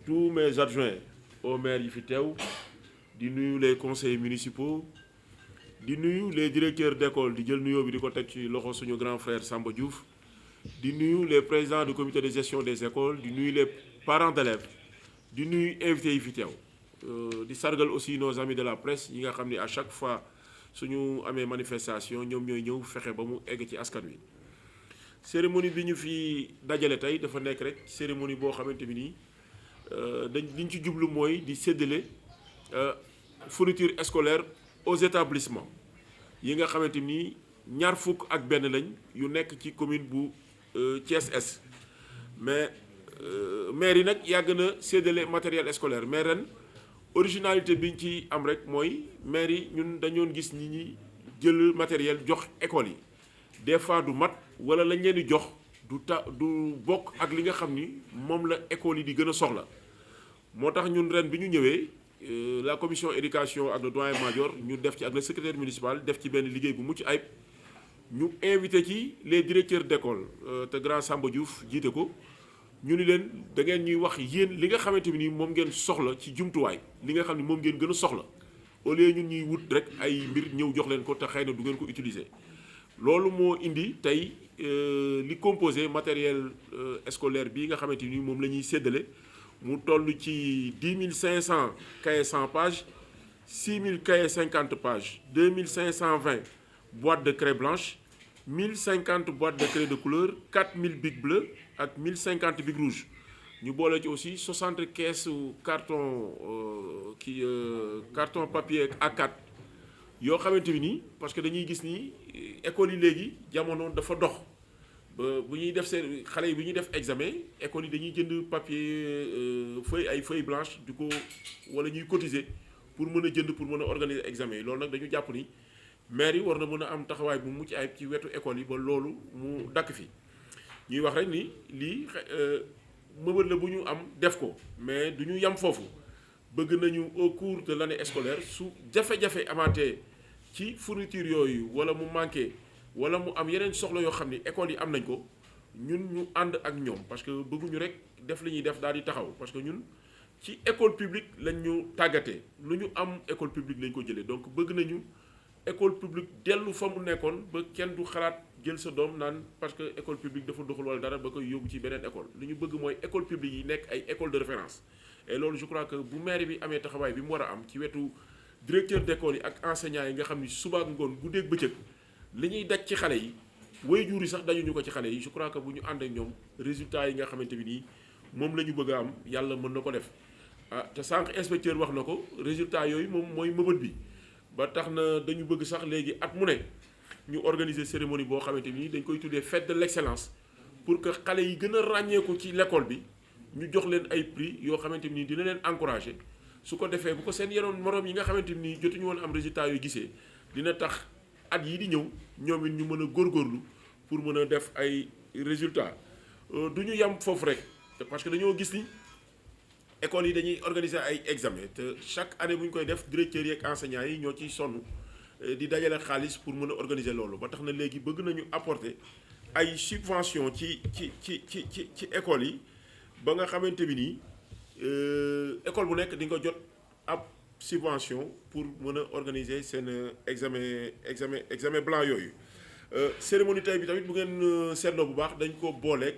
tous mes adjoints au maire yi fi teew di nuyu les conseillers municipaux di nuyu les directeurs d'école di jël nuyoo bi di ko teg ci loxo suñu grand frère Samba Diouf di nuyu les présidents du comité de gestion des écoles di nuyu les parents d'élèves di nuyu invités yi fi teew di sargal aussi nos amis de la presse yi nga xam ni à chaque fois suñu amee manifestation ñoom ñooy ñëw fexe ba mu egg ci askan wi. cérémonie bi ñu fi dajale tey dafa nekk rek cérémonie boo xamante bi nii liñ ci jublu mooy di séddale fourniture scolaire aux établissements yi nga xamante ni ñaar fukk ak benn lañ yu nekk ci commune bu Thiès Est mais maire yi nag yàgg na séddale matériel scolaire mais ren originalité biñ ci am rek mooy maire yi ñun dañoon gis ñi jël matériel jox école yi des fois du mat wala lañ leen di jox du bokk ak li nga xam ni moom la école yi di gën a soxla moo tax ñun ren bi ñu ñëwee la commission éducation ak le doyen major ñu def ci ak le secrétaire municipal def ci benn liggéey bu mucc ayib ñu invité ci les directeurs d'école te grand Samba Diouf jiite ko ñu ni leen da ngeen ñuy wax yéen li nga xamante ni moom ngeen soxla ci jumtuwaay li nga xam ni moom ngeen gën a soxla au lieu ñun ñuy wut rek ay mbir ñëw jox leen ko te xëy na du ngeen ko utiliser. loolu moo indi tey li composé matériel scolaire bi nga xamante ni moom la ñuy séddale mu toll ci 10 500 cahiers 100 pages 6 000 cahiers 50 pages 2 520 boîtes de craie blanche 1050 boîtes de craie de couleur 4000 bics bleus ak 1050 bics rouges ñu boole ci aussi 60 caisses carton carton papier A4 yoo xamante bi nii parce que dañuy gis ni école yi léegi jamono dafa dox ba bu ñuy def seen xale yi bu ñuy def examen école yi dañuy jënd papier feuille ay feuille blanche di ko wala ñuy cotiser pour mën a jënd pour mën a organiser examen yi loolu nag dañu jàpp ni maire yi war na mën a am taxawaay bu mucc ayib ci wetu école yi ba loolu mu dakk fi ñuy wax rek ni lii mëbët la bu ñu am def ko mais du ñu yam foofu bëgg nañu au cours de l'année scolaire su jafe-jafe amaatee ci fourniture yooyu wala mu manqué wala mu am yeneen soxla yoo xam ni école yi am nañ ko ñun ñu ànd ak ñoom parce que bëgguñu rek def li ñuy def daal di taxaw parce que ñun ci école publique lañ ñu tàggatee lu ñu am école publique lañ ko jëlee donc bëgg nañu école publique dellu fa mu nekkoon ba kenn du xalaat jël sa doom naan parce que école publique dafa doxul wala dara ba koy yóbbu ci beneen école li ñu bëgg mooy école publique yi nekk ay école de référence et loolu je crois que bu maire bi amee taxawaay bi mu war a am ci wetu directeur d'école yi ak enseignants yi nga xam ni suba ak ngoon guddeeg bëccëg li ñuy daj ci xale yi waajur yi sax dajuñu ko ci xale yi je crois que bu ñu ànd ak ñoom résultats yi nga xamante bi nii moom la ñu bëgg a am yàlla mën na ko def ah te sànq inspecteur wax na ko résultats yooyu moom mooy mëbët bi ba tax na dañu bëgg sax léegi at mu ne ñu organiser cérémonie boo xamante ni dañ koy tuddee fête de l'excellence pour que xale yi gën a ràññeeku ci l'école bi ñu jox leen ay prix yoo xamante ni dina leen encourager su ko defee bu ko seen yeneen moroom yi nga xamante ni jotuñu woon am résultat yu gisee dina tax at yi di ñëw ñoom it ñu mën a góorgóorlu pour mën a def ay résultats du ñu yam foofu rek parce que dañoo gis ni écoles yi dañuy organiser ay examen te chaque année bu ñu koy def directeurs yi ak enseignants yi ñoo ciy sonn di dajale xaalis pour mën a organiser loolu ba tax na léegi bëgg nañu apporter ay subventions ci écoles yi ba nga xamante bi nii école bu nekk di nga jot ab subvention pour mën a organiser seen examen blanc yooyu. cérémonie tey bi tamit bu ngeen seetloo bu baax dañ ko booleeg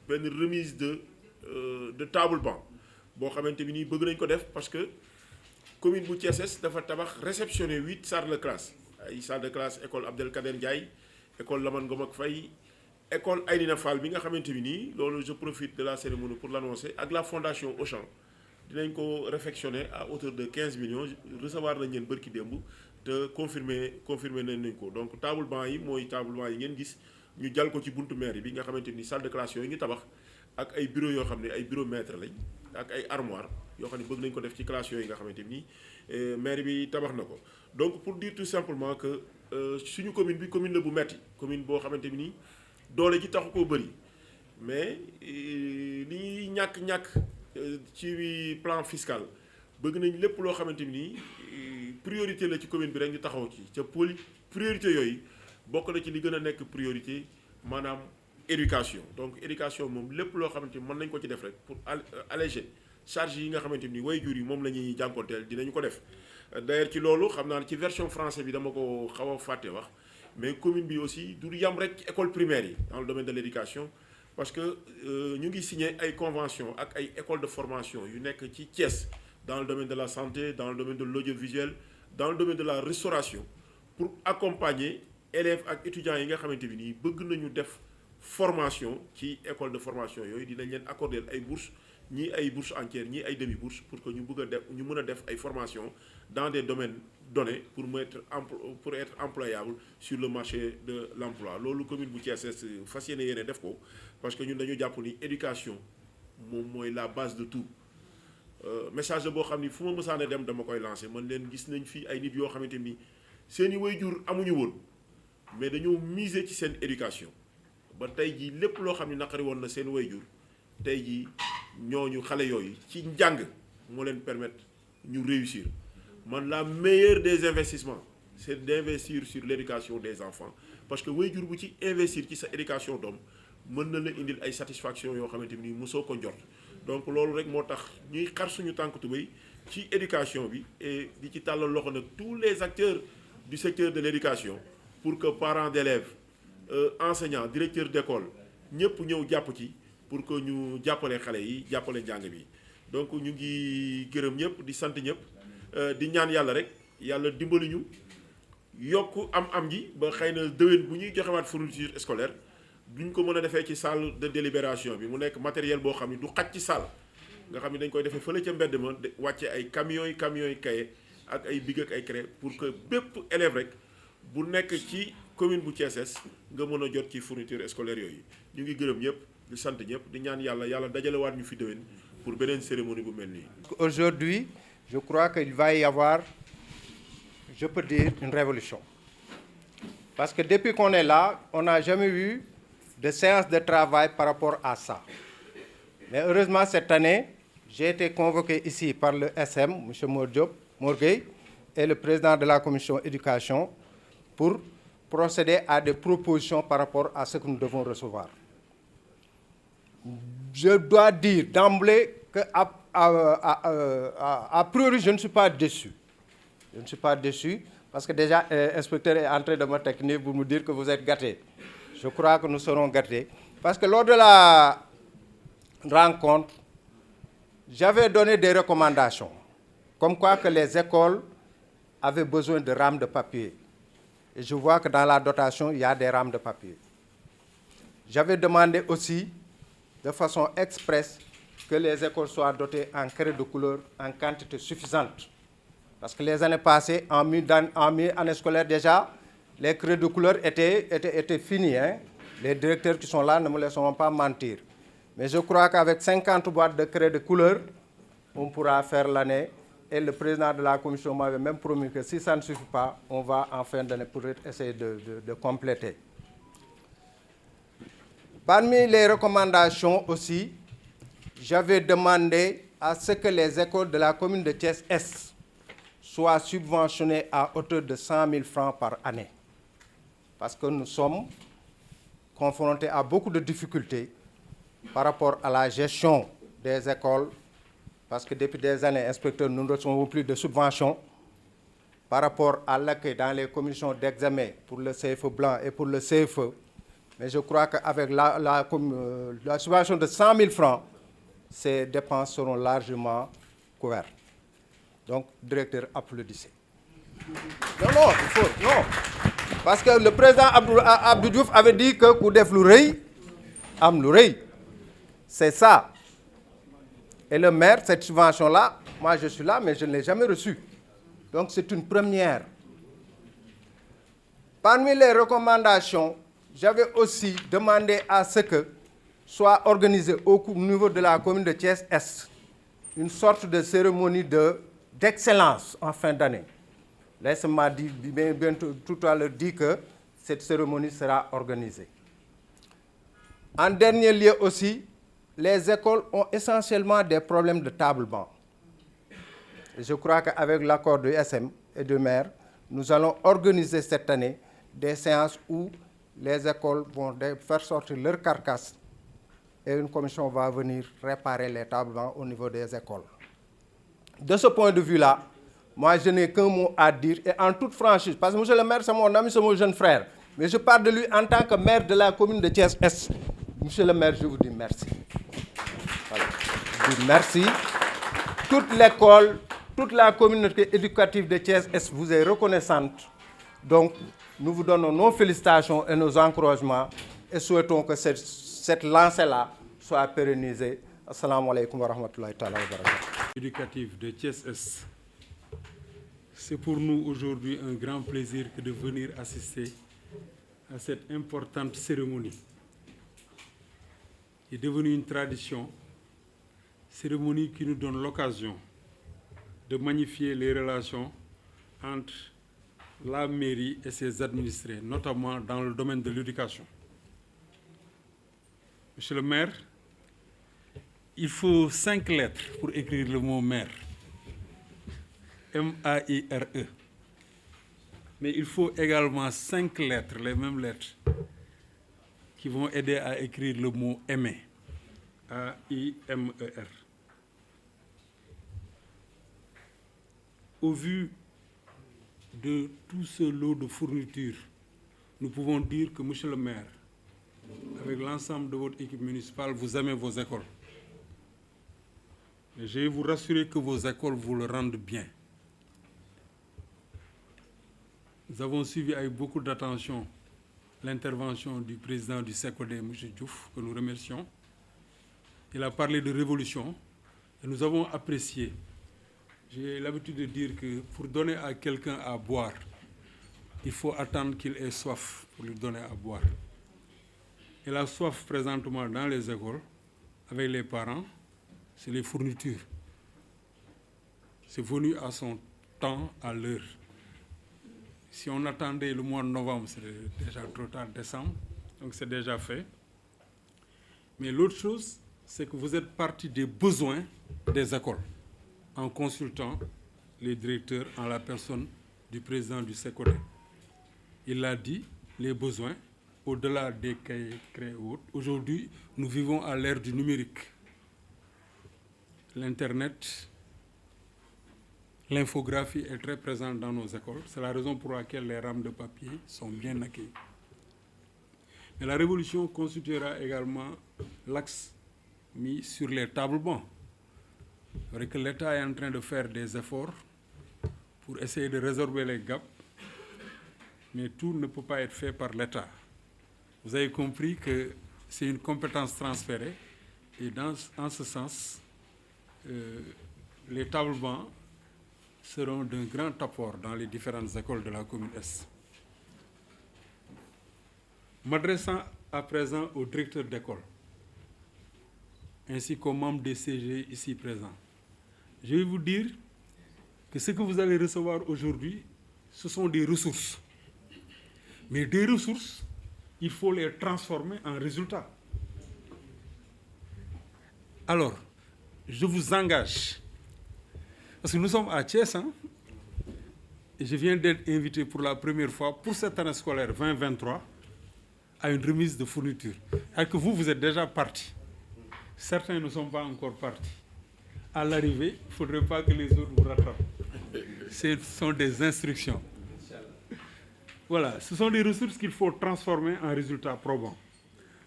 benn remise de table banc boo xamante bi nii bëgg nañ ko def parce que commune bu Thiès Est dafa tabax réceptionné 8 salles de classe ay salles de classe école Abdelkader Ndiaye école Lamane Ngom ak Faye école Aïdina Fall bi nga xamante bi nii loolu je profite de la cérémonie pour l'annoncer ak la fondation Auchan dinañ ko réfectionner à hauteur de 15 millions recevoir nañ leen bërki démb te confirmer nañ ko donc table banc yi mooy table banc yi ngeen gis ñu jal ko ci buntu mairie bi nga xamante ni salle de classe yooyu ñu tabax ak ay bureau yoo xam ne ay bureau maître lañ ak ay armoire yoo xam ne bëgg nañ ko def ci classe yooyu nga xamante ni mairie bi tabax na ko donc pour dire tout simplement que suñu commune bi commune la bu metti commune boo xamante ni doole ji taxu koo bëri mais li ñàkk ci plan fiscal bëgg nañ lépp loo xamante ni priorité la ci commune bi rek ñu taxaw ci ca priorité yooyu bokk na ci li gën a nekk priorité maanaam éducation donc éducation moom lépp loo xamante ni mën nañ ko ci def rek pour alléger charge yi nga xamante ni waajur yi moom la ñuy jànkonteel dinañu ko def d'ailleurs ci loolu xam naa ne ci version français bi dama ko xaw a fàtte wax mais commune bi aussi du yam rek ci école primaire yi dans le domaine de l'éducation parce que ñu ngi signé ay convention ak ay école de formation yu nekk ci Thiès dans le domaine de la santé dans le domaine de l'audiovisuel dans le domaine de la restauration pour accompagner élèves ak étudiants yi nga xamante bi nii bëgg nañu def formation ci école de formation yooyu dinañ leen accorder ay bourses ñii ay bourses entières ñii ay demi-bourses pour que ñu mën a def ay formation dans des domaines donnés pour être employable sur le marché de l'emploi loolu commune bu Thiès fas yéene def ko parce que ñun dañu jàpp ni éducation moom mooy la base de tout message la boo xam ni fu ma mësaane dem dama koy lancer man leen gis nañ fii ay nit yoo xamante ni seeni waajur amuñu woon mais dañoo miser ci seen éducation ba tey jii lépp loo xam ne naqari woon na seen waajur tey jii ñooñu xale yooyu ci njàng moo leen permettre ñu réussir man la meilleure des investissements c'est d'investir sur l'éducation des enfants parce que waajur bu ci investir ci sa éducation doom mën na la indil ay satisfaction yoo xamante ni mosoo ko njort donc loolu rek moo tax ñuy xar suñu tànk tubéy ci éducation bi et di ci tàllal loxo nag tous les acteurs du secteur de l'éducation pour que parents d'élèves enseignants directeurs d'école ñëpp ñëw jàpp ci pour que ñu jàppale xale yi jàppale njàng bi donc ñu ngi gërëm ñëpp di sant ñëpp di ñaan yàlla rek yàlla dimbali ñu yokk am ji ba xëy na déwén bu ñuy joxewaat fourniture scolaire duñ ko mën a defee ci salle de délibération bi mu nekk matériel boo xam ne du xaj ci salle nga xam ne dañ koy defee fële ca mbedd ma wàcce ay camions yi cahier ak ay big ak ay craie pour que bépp élève rek bu nekk ci commune bu Thiès nga mën a jot ci fourniture scolaire yooyu ñu ngi gërëm ñëpp di sant ñëpp di ñaan yàlla dajalewaat ñu fi déwén pour beneen cérémonie bu mel nii. Aujourd'hui, je crois qu'il va y avoir, je peux dire, une révolution. Parce que depuis qu'on est là, on n'a jamais eu de séance de travail par rapport à ça. Mais heureusement, cette année, j'ai été convoqué ici par le SM, M. Morgueil, et le président de la commission éducation pour procéder à des propositions par rapport à ce que nous devons recevoir. Je dois dire d'emblée qu'à priori, je ne suis pas déçu. Je ne suis pas déçu parce que déjà, l'inspecteur est en train de me technique pour me dire que vous êtes gâtés. Je crois que nous serons gâtés. Parce que lors de la rencontre, j'avais donné des recommandations, comme quoi que les écoles avaient besoin de rames de papier. Et je vois que dans la dotation, il y a des rames de papier. J'avais demandé aussi, de façon expresse, que les écoles soient dotées en craie de couleur en quantité suffisante. Parce que les années passées, en mi-année scolaire déjà, les craies de couleur étaient finies. Hein? Les directeurs qui sont là ne me laisseront pas mentir. Mais je crois qu'avec 50 boîtes de craies de couleur, on pourra faire l'année. Et le président de la commission m'avait même promis que si ça ne suffit pas, on va en fin d'année pour essayer de compléter. Parmi les recommandations aussi, j'avais demandé à ce que les écoles de la commune de Thiès-Est soient subventionnées à hauteur de 100 000 francs par année. Parce que nous sommes confrontés à beaucoup de difficultés par rapport à la gestion des écoles, parce que depuis des années, inspecteurs, nous ne recevons plus de subventions par rapport à l'accueil dans les commissions d'examen pour le CFE blanc et pour le CFE. Mais je crois qu'avec la subvention de 100 000 francs, ces dépenses seront largement couvertes. Donc, directeur, applaudissez. Non, il faut, non. Parce que le président Abdou Diouf avait dit que Koudef Lourey, Am Lourey, c'est ça. Et le maire, cette subvention-là, moi je suis là, mais je ne l'ai jamais reçue. Donc c'est une première. Parmi les recommandations, j'avais aussi demandé à ce que soit organisé au niveau de la commune de Thiès-Est une sorte de cérémonie d'excellence en fin d'année. L'ES m'a dit tout à l'heure dit que cette cérémonie sera organisée. En dernier lieu aussi, les écoles ont essentiellement des problèmes de table-banc. Je crois qu'avec l'accord du SM et du maire, nous allons organiser cette année des séances où les écoles vont faire sortir leur carcasse et une commission va venir réparer les tablements au niveau des écoles. De ce point de vue-là, moi, je n'ai qu'un mot à dire, et en toute franchise, parce que monsieur le maire, c'est mon ami, c'est mon jeune frère, mais je parle de lui en tant que maire de la commune de Thiès-Est. Monsieur le maire, je vous dis merci. Voilà. Je vous dis merci. Toute l'école, toute la communauté éducative de Thiès-Est vous est reconnaissante. Donc, nous vous donnons nos félicitations et nos encouragements et souhaitons que cette lancée-là soit pérennisée. Assalamu alaikum wa rahmatullahi wa barakatuh. Éducatif de Thiès-Est. C'est pour nous aujourd'hui un grand plaisir que de venir assister à cette importante cérémonie. Il est devenu une tradition, cérémonie qui nous donne l'occasion de magnifier les relations entre la mairie et ses administrés, notamment dans le domaine de l'éducation. Monsieur le maire, il faut 5 lettres pour écrire le mot maire. M-A-I-R-E. Mais il faut également 5 lettres, les mêmes lettres, qui vont aider à écrire le mot aimer. A-I-M-E-R. Au vu de tout ce lot de fournitures, nous pouvons dire que, monsieur le maire, avec l'ensemble de votre équipe municipale, vous aimez vos écoles. Et je vais vous rassurer que vos écoles vous le rendent bien. Nous avons suivi avec beaucoup d'attention l'intervention du président du SECODE, M. Diouf, que nous remercions. Il a parlé de révolution et nous avons apprécié. J'ai l'habitude de dire que pour donner à quelqu'un à boire, il faut attendre qu'il ait soif pour lui donner à boire. Et la soif présentement dans les écoles, avec les parents, c'est les fournitures. C'est venu à son temps, à l'heure. Si on attendait le mois de novembre, c'est déjà trop tard, décembre, donc c'est déjà fait. Mais l'autre chose, c'est que vous êtes parti des besoins des écoles, en consultant les directeurs en la personne du président du SECODE. Il l'a dit, les besoins, au-delà des cahiers créés autres. Aujourd'hui, nous vivons à l'ère du numérique. L'Internet, l'infographie est très présente dans nos écoles. C'est la raison pour laquelle les rames de papier sont bien accueillies. Mais la révolution constituera également l'axe mis sur les tables-bancs. C'est vrai que l'État est en train de faire des efforts pour essayer de résorber les gaps, mais tout ne peut pas être fait par l'État. Vous avez compris que c'est une compétence transférée et en ce sens, les tables-bancs seront d'un grand apport dans les différentes écoles de la commune Est. M'adressant à présent au directeur d'école, ainsi qu'aux membres des CG ici présents, je vais vous dire que ce que vous allez recevoir aujourd'hui, ce sont des ressources. Mais des ressources, il faut les transformer en résultats. Alors, je vous engage, parce que nous sommes à Thiès, et je viens d'être invité pour la première fois pour cette année scolaire 2023 à une remise de fournitures. Alors que vous êtes déjà partis. Certains ne sont pas encore partis. À l'arrivée, il ne faudrait pas que les autres vous rattrapent. Ce sont des instructions. Voilà, ce sont des ressources qu'il faut transformer en résultats probants.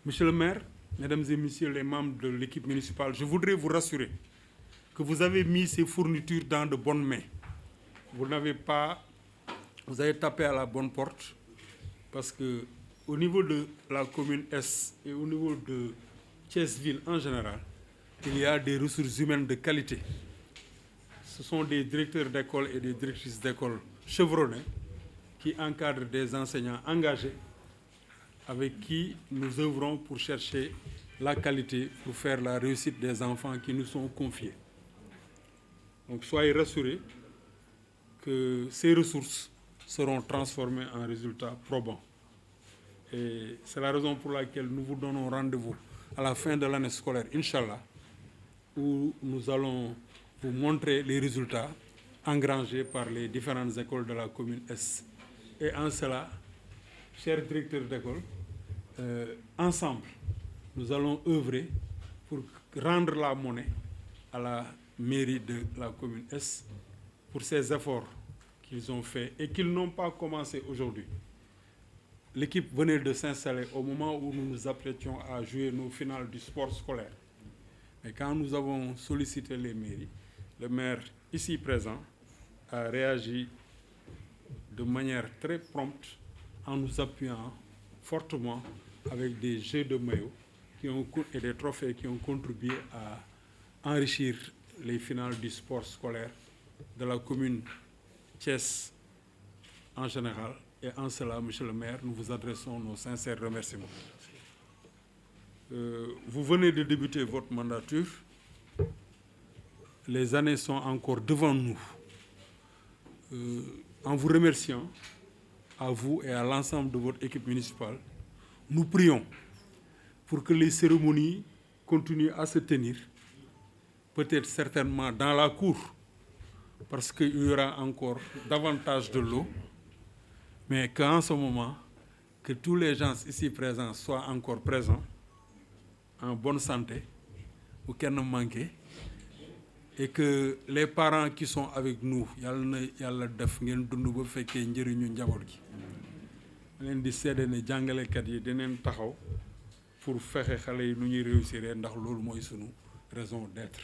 Monsieur le maire, mesdames et messieurs les membres de l'équipe municipale, je voudrais vous rassurer que vous avez mis ces fournitures dans de bonnes mains. Vous avez tapé à la bonne porte, parce que au niveau de la commune Est et au niveau de Thiès-Ville en général, il y a des ressources humaines de qualité. Ce sont des directeurs d'école et des directrices d'école chevronnés qui encadrent des enseignants engagés avec qui nous œuvrons pour chercher la qualité, pour faire la réussite des enfants qui nous sont confiés. Donc soyez rassurés que ces ressources seront transformées en résultats probants. Et c'est la raison pour laquelle nous vous donnons rendez-vous à la fin de l'année scolaire, Inch'Allah, où nous allons vous montrer les résultats engrangés par les différentes écoles de la commune Est. Et en cela, chers directeurs d'école, ensemble, nous allons œuvrer pour rendre la monnaie à la mairie de la commune Est pour ces efforts qu'ils ont faits et qu'ils n'ont pas commencé aujourd'hui. L'équipe venait de s'installer au moment où nous nous apprêtions à jouer nos finales du sport scolaire. Mais quand nous avons sollicité les mairies, le maire ici présent a réagi de manière très prompte en nous appuyant fortement avec des jeux de maillots et des trophées qui ont contribué à enrichir les finales du sport scolaire de la commune Thiès en général. Et en cela, monsieur le maire, nous vous adressons nos sincères remerciements. Vous venez de débuter votre mandature. Les années sont encore devant nous. En vous remerciant, à vous et à l'ensemble de votre équipe municipale, nous prions pour que les cérémonies continuent à se tenir, peut-être certainement dans la cour, parce qu'il y aura encore davantage de l'eau, mais qu'en ce moment, que tous les gens ici présents soient encore présents, en bonne santé, aucun ne manque, et que les parents qui sont avec nous, yàlla def ngeen dund ba fekkee njëriñu njaboot gi. Leen di seede ne jàngalekat yi dinañ taxaw pour fexe xale yi nu ñuy réussir ndax loolu mooy sunu raison d'être.